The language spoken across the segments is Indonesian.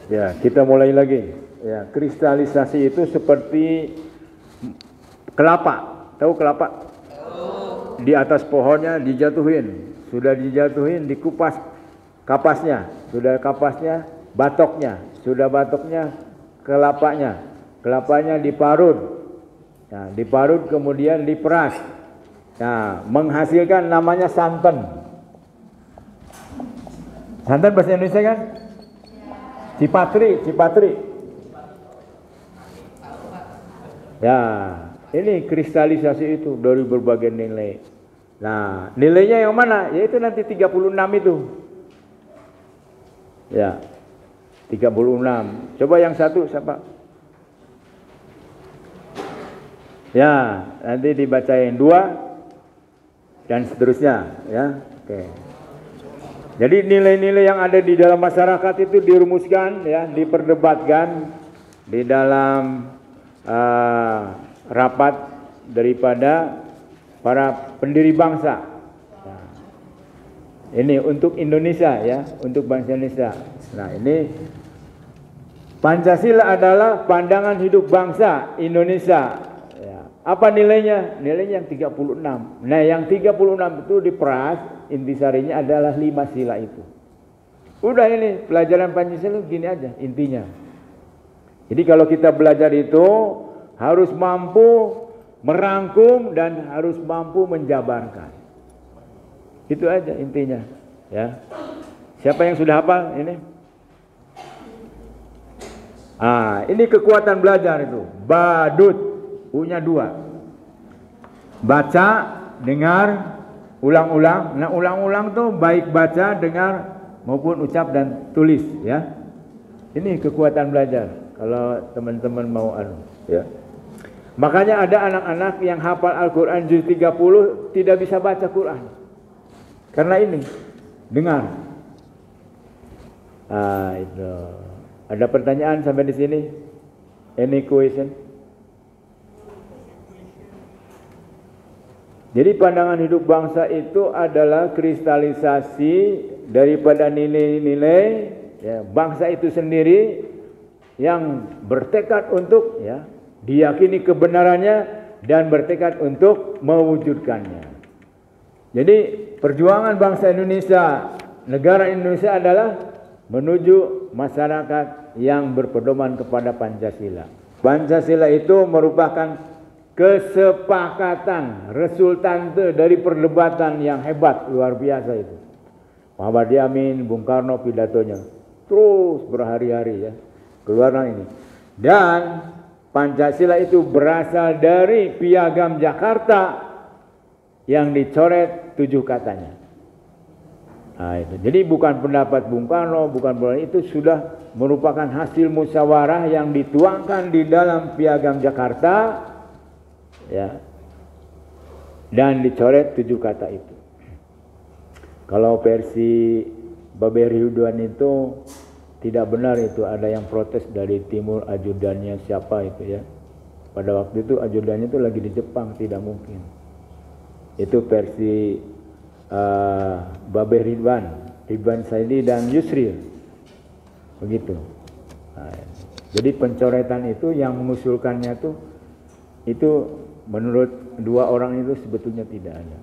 Ya, kita mulai lagi. Ya, kristalisasi itu seperti kelapa. Tahu kelapa? Di atas pohonnya dijatuhin. Sudah dijatuhin, dikupas kapasnya. Sudah kapasnya, batoknya. Sudah batoknya, kelapanya. Kelapanya diparut. Nah, diparut kemudian diperas. Nah, menghasilkan namanya santan. Santan bahasa Indonesia kan? Cipatri. Ya, ini kristalisasi itu dari berbagai nilai. Nah, nilainya yang mana? Yaitu nanti 36 itu. Ya, 36. Coba yang satu siapa? Ya, nanti dibacain 2 dan seterusnya. Ya, oke. Jadi nilai-nilai yang ada di dalam masyarakat itu dirumuskan, ya, diperdebatkan di dalam rapat daripada para pendiri bangsa. Nah, ini untuk Indonesia, ya, untuk bangsa Indonesia. Nah, ini Pancasila adalah pandangan hidup bangsa Indonesia. Ya. Apa nilainya? Nilainya yang 36. Nah, yang 36 itu diperas, intisarinya adalah 5 sila itu. Udah ini pelajaran Pancasila gini aja intinya. Jadi kalau kita belajar itu harus mampu merangkum dan harus mampu menjabarkan. Itu aja intinya, ya. Siapa yang sudah hafal ini? Ini kekuatan belajar itu. Badut, U-nya 2. Baca, dengar, ulang-ulang. Nah, ulang-ulang tuh baik baca, dengar maupun ucap dan tulis, ya. Ini kekuatan belajar. Kalau teman-teman mau ya. Makanya ada anak-anak yang hafal Al-Quran juz 30 tidak bisa baca Quran. Karena ini dengar. Itu. Ada pertanyaan sampai di sini? Any question? Jadi pandangan hidup bangsa itu adalah kristalisasi daripada nilai-nilai, ya, bangsa itu sendiri yang bertekad untuk, ya, diyakini kebenarannya dan bertekad untuk mewujudkannya. Jadi perjuangan bangsa Indonesia, negara Indonesia adalah menuju masyarakat yang berpedoman kepada Pancasila. Pancasila itu merupakan kesepakatan resultante dari perdebatan yang hebat luar biasa itu. Muhammad Yamin, Bung Karno pidatonya terus berhari-hari, ya, keluaran ini. Dan Pancasila itu berasal dari Piagam Jakarta yang dicoret 7 katanya. Nah, itu. Jadi bukan pendapat Bung Karno, itu sudah merupakan hasil musyawarah yang dituangkan di dalam Piagam Jakarta, ya, dan dicoret 7 kata itu. Kalau versi Babe Ridwan itu tidak benar, itu ada yang protes dari timur, ajudannya siapa itu, ya. Pada waktu itu ajudannya itu lagi di Jepang, tidak mungkin. Itu versi Babe Ridwan Saidi dan Yusril. Begitu. Nah, jadi pencoretan itu yang mengusulkannya itu menurut 2 orang itu sebetulnya tidak ada.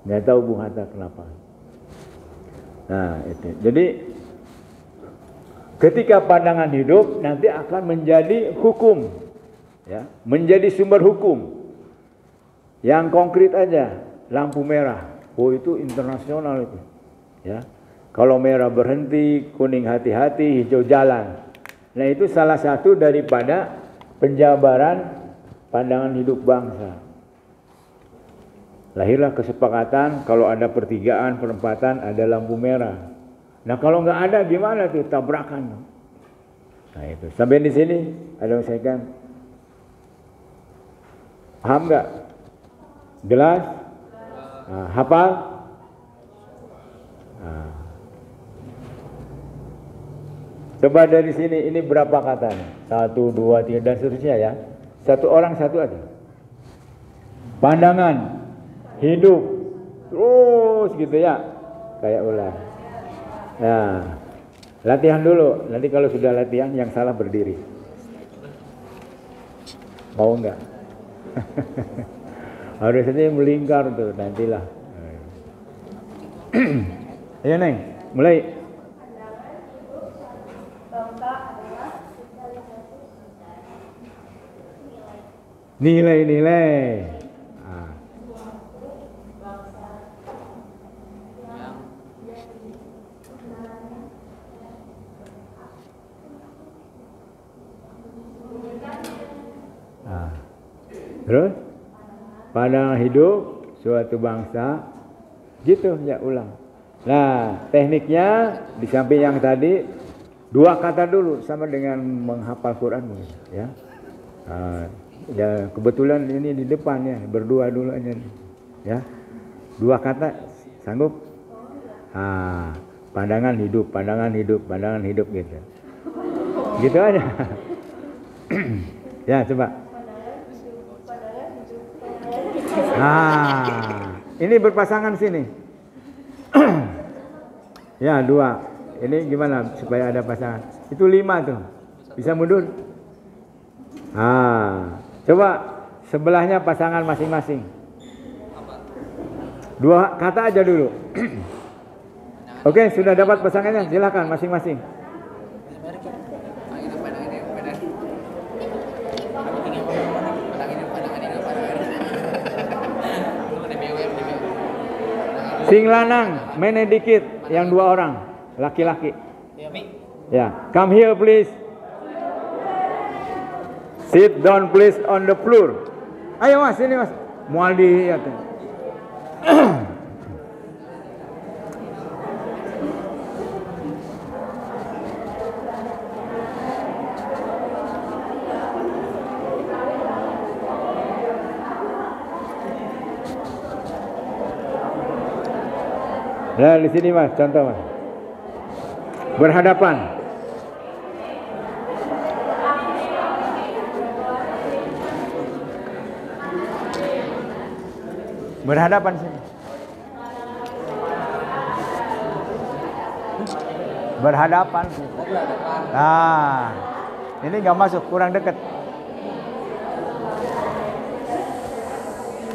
Nggak tahu Bung Hatta kenapa. Nah, itu. Jadi ketika pandangan hidup nanti akan menjadi hukum, ya, menjadi sumber hukum. Yang konkret aja, lampu merah. Oh, itu internasional itu, ya. Kalau merah berhenti, kuning hati-hati, hijau jalan. Nah, itu salah satu daripada penjabaran pandangan hidup bangsa. Lahirlah kesepakatan kalau ada pertigaan, perempatan, ada lampu merah. Nah, kalau nggak ada gimana tuh, tabrakan. Nah, itu. Sampai di sini ada yang saya kan. Paham nggak? Jelas? Nah, hafal? Nah. Coba dari sini, ini berapa kata? 1, 2, 3 dan seterusnya, ya. Satu orang satu aja. Pandangan hidup terus gitu, ya, kayak ular. Nah, Latihan dulu. Nanti kalau sudah latihan, yang salah berdiri. Mau enggak? Harusnya melingkar tuh, nantilah. Ayo Neng, mulai. Nilai-nilai. Terus pandangan hidup suatu bangsa, gitu ya, ulang. Nah, tekniknya di samping yang tadi, 2 kata dulu sama dengan menghafal Quran, ya. Ya kebetulan ini di depan ya, berdua dulu aja, ya. 2 kata sanggup? Pandangan hidup, pandangan hidup, pandangan hidup gitu. Gitu aja. Ya coba. Ini berpasangan sini. Ya 2. Ini gimana supaya ada pasangan? Itu 5 tuh. Bisa mundur? Coba sebelahnya pasangan masing-masing. 2 kata aja dulu. Oke, sudah dapat pasangannya, silakan masing-masing. Sing lanang, mene dikit, yang 2 orang, laki-laki. Ya, come here please. Sit down please on the floor. Ayo mas, ini mas. Mual dilihat. Nah di sini mas, contoh mas. Berhadapan. Berhadapan sini. Berhadapan. Ini nggak masuk, kurang dekat.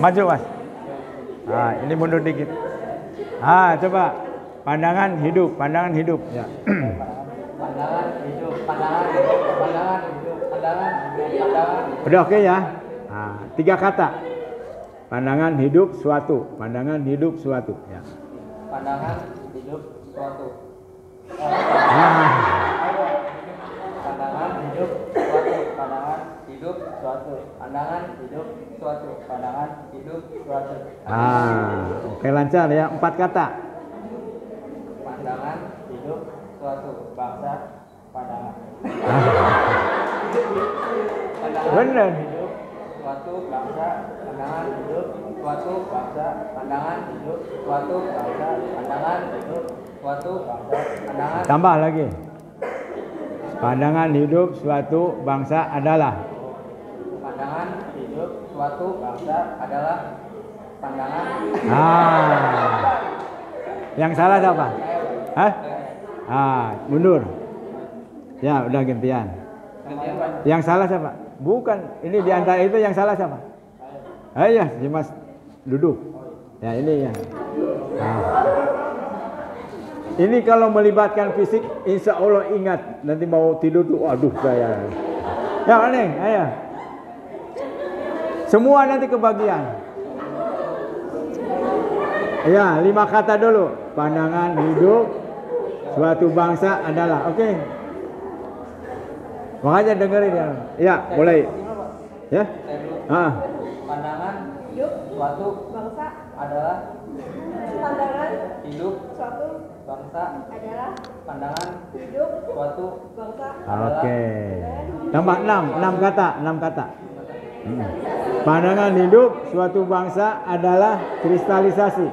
Maju mas. Ini mundur dikit. Coba pandangan hidup, pandangan hidup. Ya. Pandangan hidup, pandangan hidup, pandangan hidup, pandangan hidup, pandangan. Udah oke ya. 3 kata. Pandangan hidup suatu, pandangan hidup suatu. Ya. Pandangan hidup suatu. Pandangan hidup suatu, pandangan hidup suatu, pandangan hidup suatu, pandangan hidup suatu. Oke lancar ya, 4 kata. Pandangan hidup suatu bangsa, pandangan. Benar. Hidup suatu bangsa, pandangan hidup suatu bangsa, pandangan hidup suatu bangsa, pandangan hidup suatu bangsa, pandangan. Tambah lagi. Pandangan hidup suatu bangsa adalah. Pandangan hidup suatu bangsa adalah pandangan. Yang salah siapa? Mundur. Ya, udah gantian. Yang salah siapa? Bukan, ini di antara itu yang salah siapa? Ya, si Mas duduk. Ya, ini ya. Ini kalau melibatkan fisik, insya Allah ingat. Nanti mau tidur tuh, aduh saya. Ya, Neng, ayo. Semua nanti kebagian. Ya, 5 kata dulu. Pandangan hidup suatu bangsa adalah. Oke. Makanya dengerin ya. Ya, mulai. Ya. Pandangan hidup suatu bangsa adalah. Pandangan hidup suatu bangsa adalah. Pandangan hidup suatu bangsa adalah. Oke. Tambah 6 kata, 6 kata. Pandangan hidup suatu bangsa adalah kristalisasi.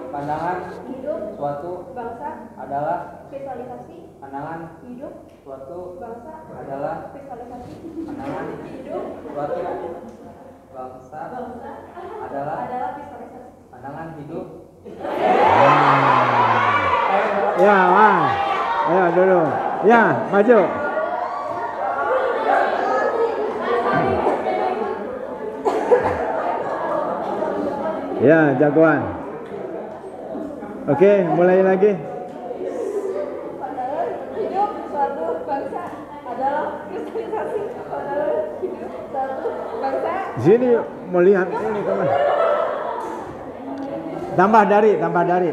Pandangan hidup suatu bangsa adalah kristalisasi. Pandangan hidup suatu bangsa adalah kristalisasi. Pandangan hidup suatu bangsa adalah kristalisasi. Pandangan hidup. Ya, wah. Ayo dulu. Ya, maju. Ya, jagoan. Oke, mulai lagi. Hidup suatu bangsa adalah kristalisasi hidup suatu bangsa. Sini melihat ini teman. Tambah dari.